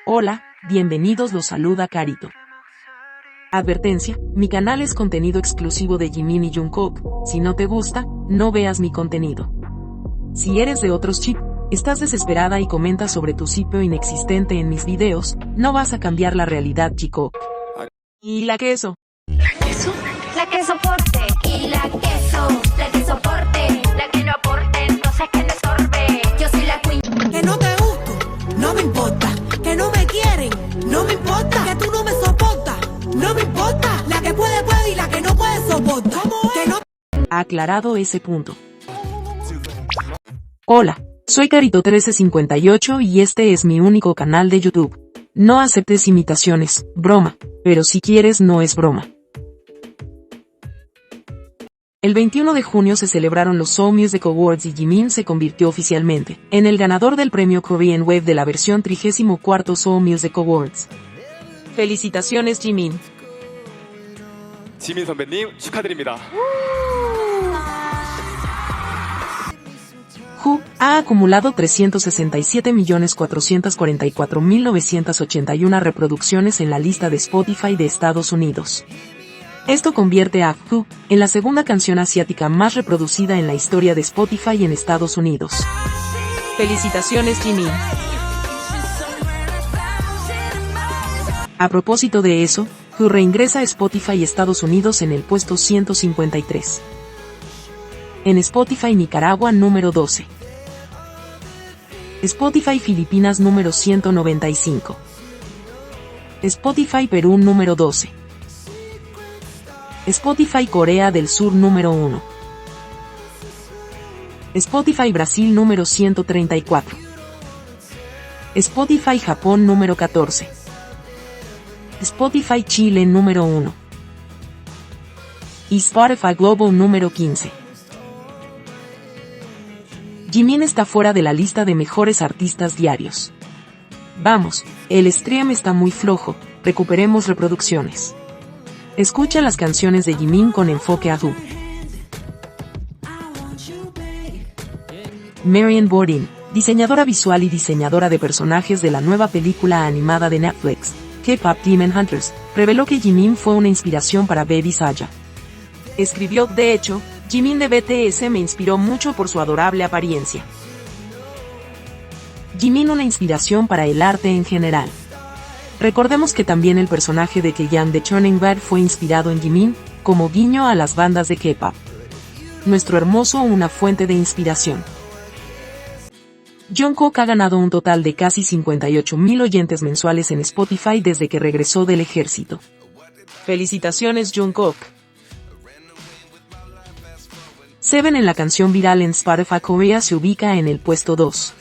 Hola, bienvenidos, los saluda Carito. Advertencia, mi canal es contenido exclusivo de Jimin y Jungkook, si no te gusta, no veas mi contenido. Si eres de otros chips, estás desesperada y comentas sobre tu sitio inexistente en mis videos, no vas a cambiar la realidad, chico. ¿Y la queso? ¿La queso? La que soporte. Y la que soporte. La que no aporte, entonces que le estorbe. Yo soy la queen. Que no te gusto, no me importa. Que no me quieren, no me importa. Que tú no me soportas, no me importa. La que puede, puede y la que no puede soporta. Que no... Aclarado ese punto. Hola, soy Carito1358 y este es mi único canal de YouTube. No aceptes imitaciones, broma, pero si quieres no es broma. El 21 de junio se celebraron los Seoul Music Awards y Jimin se convirtió oficialmente en el ganador del premio Korean Wave de la versión 34º Seoul Music Awards. Felicitaciones, Jimin. 지민 선배님 축하드립니다. Who ha acumulado 367.444.981 reproducciones en la lista de Spotify de Estados Unidos. Esto convierte a Who en la segunda canción asiática más reproducida en la historia de Spotify en Estados Unidos. Felicitaciones, Jimin. A propósito de eso, Who reingresa a Spotify Estados Unidos en el puesto 153. En Spotify Nicaragua número 12. Spotify Filipinas número 195. Spotify Perú número 12. Spotify Corea del Sur número 1. Spotify Brasil número 134. Spotify Japón número 14. Spotify Chile número 1. Y Spotify Global número 15. Jimin está fuera de la lista de mejores artistas diarios. Vamos, el stream está muy flojo, recuperemos reproducciones. Escucha las canciones de Jimin con enfoque a Who. Marion Bordin, diseñadora visual y diseñadora de personajes de la nueva película animada de Netflix, K-Pop Demon Hunters, reveló que Jimin fue una inspiración para Baby Saja. Escribió, de hecho, Jimin de BTS me inspiró mucho por su adorable apariencia. Jimin una inspiración para el arte en general. Recordemos que también el personaje de Keyang de Turning Red fue inspirado en Jimin, como guiño a las bandas de K-pop. Nuestro hermoso una fuente de inspiración. Jungkook ha ganado un total de casi 58.000 oyentes mensuales en Spotify desde que regresó del ejército. Felicitaciones, Jungkook. Seven en la canción viral en Spotify Korea se ubica en el puesto 2.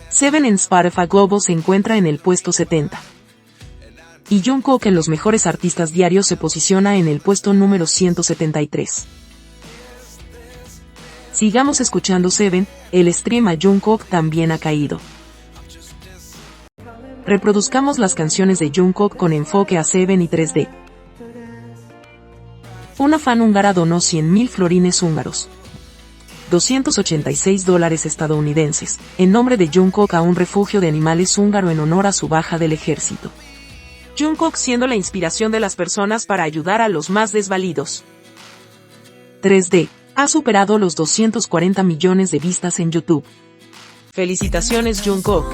Seven en Spotify Global se encuentra en el puesto 70. Y Jungkook en los mejores artistas diarios se posiciona en el puesto número 173. Sigamos escuchando Seven, el stream a Jungkook también ha caído. Reproduzcamos las canciones de Jungkook con enfoque a Seven y 3D. Una fan húngara donó 100.000 florines húngaros, $286 estadounidenses, en nombre de Jungkook a un refugio de animales húngaro en honor a su baja del ejército. Jungkook siendo la inspiración de las personas para ayudar a los más desvalidos. 3D ha superado los 240 millones de vistas en YouTube. Felicitaciones, Jungkook.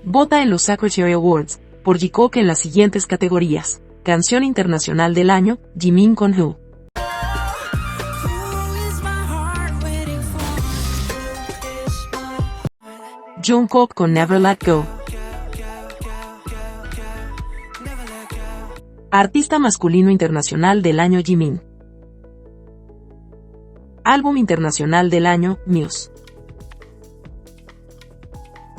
Vota en los Secretary Awards por Jungkook en las siguientes categorías: Canción Internacional del Año, Jimin con Who. Jungkook con Never Let Go. Artista Masculino Internacional del Año, Jimin. Álbum Internacional del Año, Muse.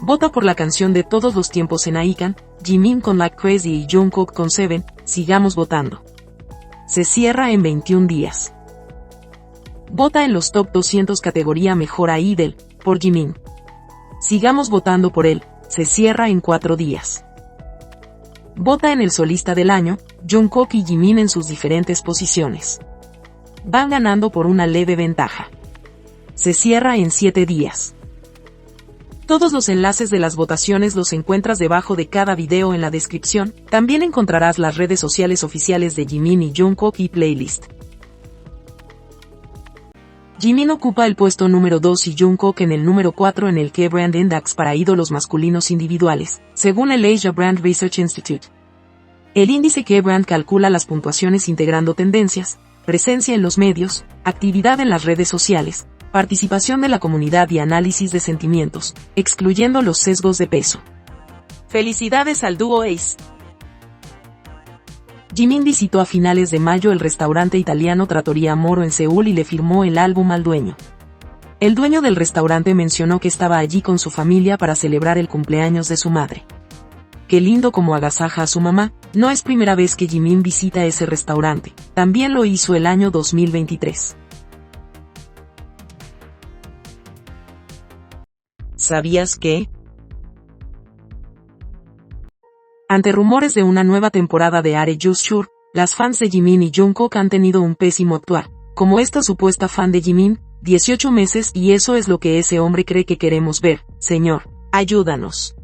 Vota por la canción de todos los tiempos en Icon, Jimin con Like Crazy y Jungkook con Seven, sigamos votando. Se cierra en 21 días. Vota en los Top 200 categoría Mejor Idol, por Jimin. Sigamos votando por él, se cierra en 4 días. Vota en el Solista del Año, Jungkook y Jimin en sus diferentes posiciones. Van ganando por una leve ventaja. Se cierra en 7 días. Todos los enlaces de las votaciones los encuentras debajo de cada video en la descripción. También encontrarás las redes sociales oficiales de Jimin y Jungkook y playlist. Jimin ocupa el puesto número 2 y Jungkook en el número 4 en el K-Brand Index para ídolos masculinos individuales, según el Asia Brand Research Institute. El índice K-Brand calcula las puntuaciones integrando tendencias, presencia en los medios, actividad en las redes sociales, participación de la comunidad y análisis de sentimientos, excluyendo los sesgos de peso. ¡Felicidades al dúo Ace! Jimin visitó a finales de mayo el restaurante italiano Trattoria Moro en Seúl y le firmó el álbum al dueño. El dueño del restaurante mencionó que estaba allí con su familia para celebrar el cumpleaños de su madre. Qué lindo como agasaja a su mamá. No es primera vez que Jimin visita ese restaurante, también lo hizo el año 2023. ¿Sabías que? Ante rumores de una nueva temporada de Are You Sure, las fans de Jimin y Jungkook han tenido un pésimo actuar, como esta supuesta fan de Jimin, 18 meses y eso es lo que ese hombre cree que queremos ver, señor, ayúdanos.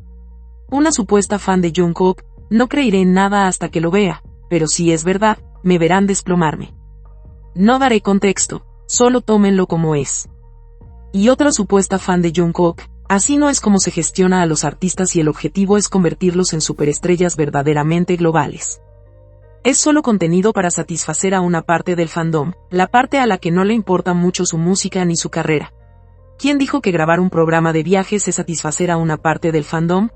Una supuesta fan de Jungkook, no creeré en nada hasta que lo vea, pero si es verdad, me verán desplomarme. No daré contexto, solo tómenlo como es. Y otra supuesta fan de Jungkook, así no es como se gestiona a los artistas y el objetivo es convertirlos en superestrellas verdaderamente globales. Es solo contenido para satisfacer a una parte del fandom, la parte a la que no le importa mucho su música ni su carrera. ¿Quién dijo que grabar un programa de viajes es satisfacer a una parte del fandom?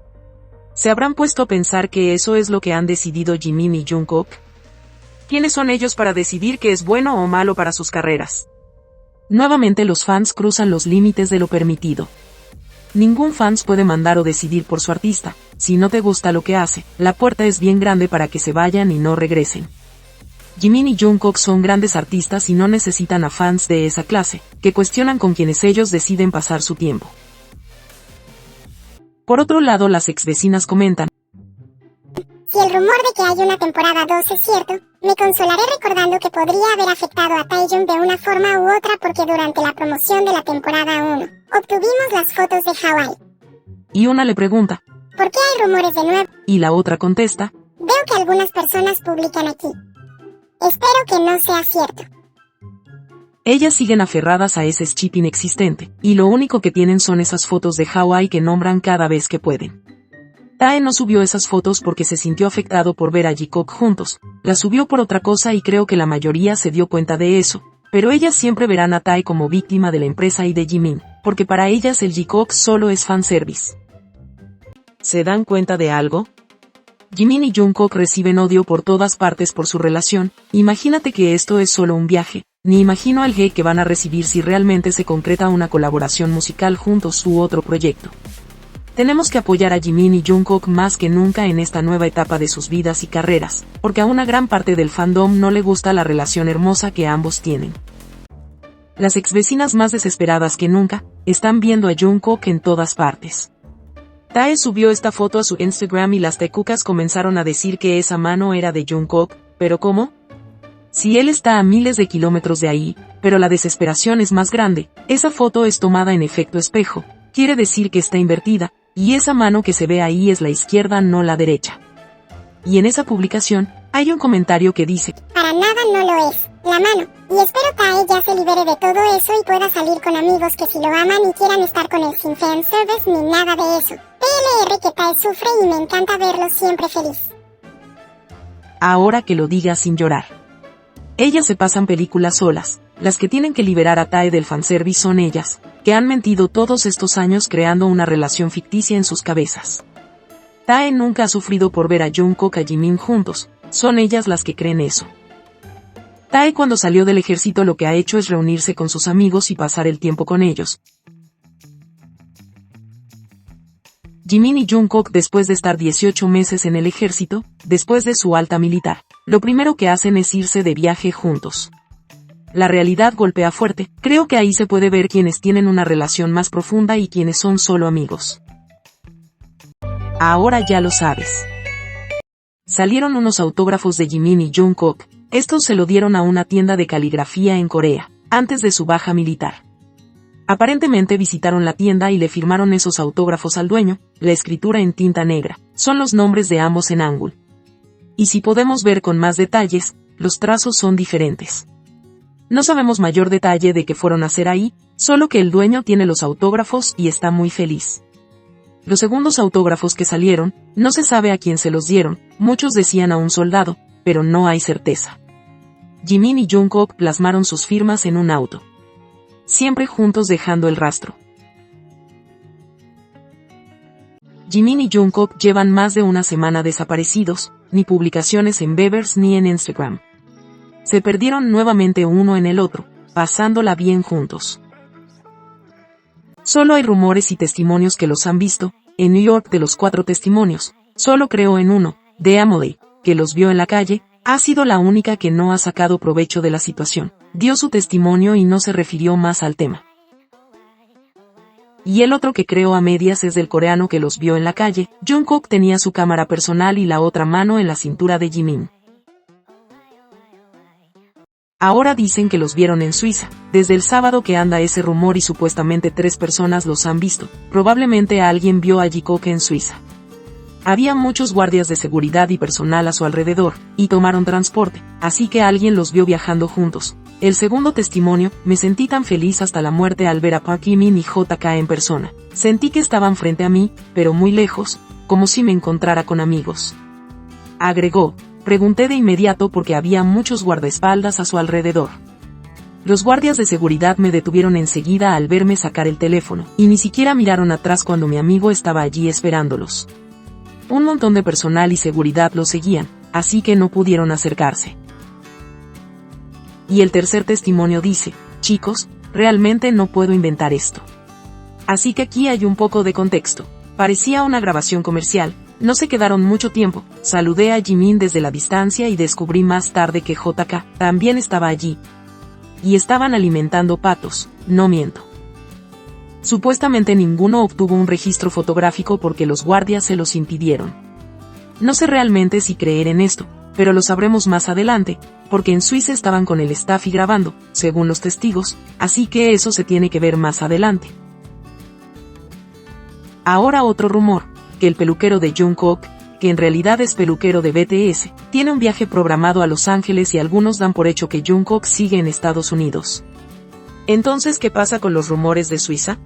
¿Se habrán puesto a pensar que eso es lo que han decidido Jimin y Jungkook? ¿Quiénes son ellos para decidir qué es bueno o malo para sus carreras? Nuevamente los fans cruzan los límites de lo permitido. Ningún fans puede mandar o decidir por su artista. Si no te gusta lo que hace, la puerta es bien grande para que se vayan y no regresen. Jimin y Jungkook son grandes artistas y no necesitan a fans de esa clase, que cuestionan con quienes ellos deciden pasar su tiempo. Por otro lado, las exvecinas comentan: si el rumor de que hay una temporada 2 es cierto, me consolaré recordando que podría haber afectado a Taeyong de una forma u otra porque durante la promoción de la temporada 1, obtuvimos las fotos de Hawái. Y una le pregunta: ¿por qué hay rumores de nuevo? Y la otra contesta: veo que algunas personas publican aquí. Espero que no sea cierto. Ellas siguen aferradas a ese chip inexistente, y lo único que tienen son esas fotos de Hawái que nombran cada vez que pueden. Tae no subió esas fotos porque se sintió afectado por ver a Jungkook juntos, las subió por otra cosa y creo que la mayoría se dio cuenta de eso, pero ellas siempre verán a Tae como víctima de la empresa y de Jimin, porque para ellas el Jungkook solo es fanservice. ¿Se dan cuenta de algo? Jimin y Jungkook reciben odio por todas partes por su relación. Imagínate que esto es solo un viaje, ni imagino al hate que van a recibir si realmente se concreta una colaboración musical juntos u otro proyecto. Tenemos que apoyar a Jimin y Jungkook más que nunca en esta nueva etapa de sus vidas y carreras, porque a una gran parte del fandom no le gusta la relación hermosa que ambos tienen. Las exvecinas más desesperadas que nunca, están viendo a Jungkook en todas partes. Tae subió esta foto a su Instagram y las tecucas comenzaron a decir que esa mano era de Jungkook, ¿pero cómo? Si él está a miles de kilómetros de ahí, pero la desesperación es más grande, esa foto es tomada en efecto espejo, quiere decir que está invertida, y esa mano que se ve ahí es la izquierda, no la derecha. Y en esa publicación, hay un comentario que dice: para nada no lo es, la mano, y espero Tae ya se libere de todo eso y pueda salir con amigos que si lo aman y quieran estar con él sin fanservice ni nada de eso. PLR que Tae sufre y me encanta verlo siempre feliz. Ahora que lo diga sin llorar. Ellas se pasan películas solas, las que tienen que liberar a Tae del fanservice son ellas, que han mentido todos estos años creando una relación ficticia en sus cabezas. Tae nunca ha sufrido por ver a Jungkook y Jimin juntos, son ellas las que creen eso. Tae cuando salió del ejército lo que ha hecho es reunirse con sus amigos y pasar el tiempo con ellos. Jimin y Jungkook después de estar 18 meses en el ejército, después de su alta militar, lo primero que hacen es irse de viaje juntos. La realidad golpea fuerte, creo que ahí se puede ver quienes tienen una relación más profunda y quienes son solo amigos. Ahora ya lo sabes. Salieron unos autógrafos de Jimin y Jungkook, estos se lo dieron a una tienda de caligrafía en Corea, antes de su baja militar. Aparentemente visitaron la tienda y le firmaron esos autógrafos al dueño, la escritura en tinta negra, son los nombres de ambos en Hangul. Y si podemos ver con más detalles, los trazos son diferentes. No sabemos mayor detalle de qué fueron a hacer ahí, solo que el dueño tiene los autógrafos y está muy feliz. Los segundos autógrafos que salieron, no se sabe a quién se los dieron, muchos decían a un soldado, pero no hay certeza. Jimin y Jungkook plasmaron sus firmas en un auto. Siempre juntos dejando el rastro. Jimin y Jungkook llevan más de una semana desaparecidos, ni publicaciones en Weverse ni en Instagram. Se perdieron nuevamente uno en el otro, pasándola bien juntos. Solo hay rumores y testimonios que los han visto. En New York, de los 4 testimonios, solo creo en uno, de Emily, que los vio en la calle, ha sido la única que no ha sacado provecho de la situación, dio su testimonio y no se refirió más al tema. Y el otro que creo a medias es del coreano que los vio en la calle. Jungkook tenía su cámara personal y la otra mano en la cintura de Jimin. Ahora dicen que los vieron en Suiza, desde el sábado que anda ese rumor y supuestamente 3 personas los han visto, probablemente alguien vio a Jungkook en Suiza. Había muchos guardias de seguridad y personal a su alrededor, y tomaron transporte, así que alguien los vio viajando juntos. El segundo testimonio, me sentí tan feliz hasta la muerte al ver a Park Jimin y JK en persona. Sentí que estaban frente a mí, pero muy lejos, como si me encontrara con amigos. Agregó. Pregunté de inmediato porque había muchos guardaespaldas a su alrededor. Los guardias de seguridad me detuvieron enseguida al verme sacar el teléfono, y ni siquiera miraron atrás cuando mi amigo estaba allí esperándolos. Un montón de personal y seguridad los seguían, así que no pudieron acercarse. Y el tercer testimonio dice, chicos, realmente no puedo inventar esto. Así que aquí hay un poco de contexto. Parecía una grabación comercial. No se quedaron mucho tiempo, saludé a Jimin desde la distancia y descubrí más tarde que JK también estaba allí. Y estaban alimentando patos, no miento. Supuestamente ninguno obtuvo un registro fotográfico porque los guardias se los impidieron. No sé realmente si creer en esto, pero lo sabremos más adelante, porque en Suiza estaban con el staff y grabando, según los testigos, así que eso se tiene que ver más adelante. Ahora otro rumor. Que el peluquero de Jungkook, que en realidad es peluquero de BTS, tiene un viaje programado a Los Ángeles y algunos dan por hecho que Jungkook sigue en Estados Unidos. Entonces, ¿qué pasa con los rumores de Suiza?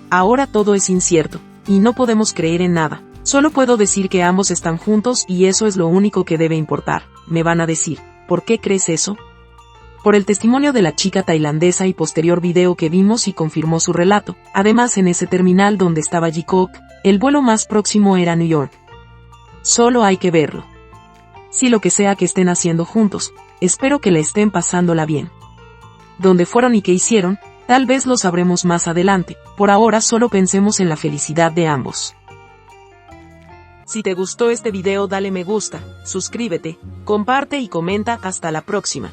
Ahora todo es incierto, y no podemos creer en nada. Solo puedo decir que ambos están juntos y eso es lo único que debe importar. Me van a decir, ¿por qué crees eso? Por el testimonio de la chica tailandesa y posterior video que vimos y confirmó su relato. Además, en ese terminal donde estaba Jungkook, el vuelo más próximo era New York. Solo hay que verlo. Si lo que sea que estén haciendo juntos, espero que la estén pasándola bien. Dónde fueron y qué hicieron, tal vez lo sabremos más adelante. Por ahora solo pensemos en la felicidad de ambos. Si te gustó este video dale me gusta, suscríbete, comparte y comenta. Hasta la próxima.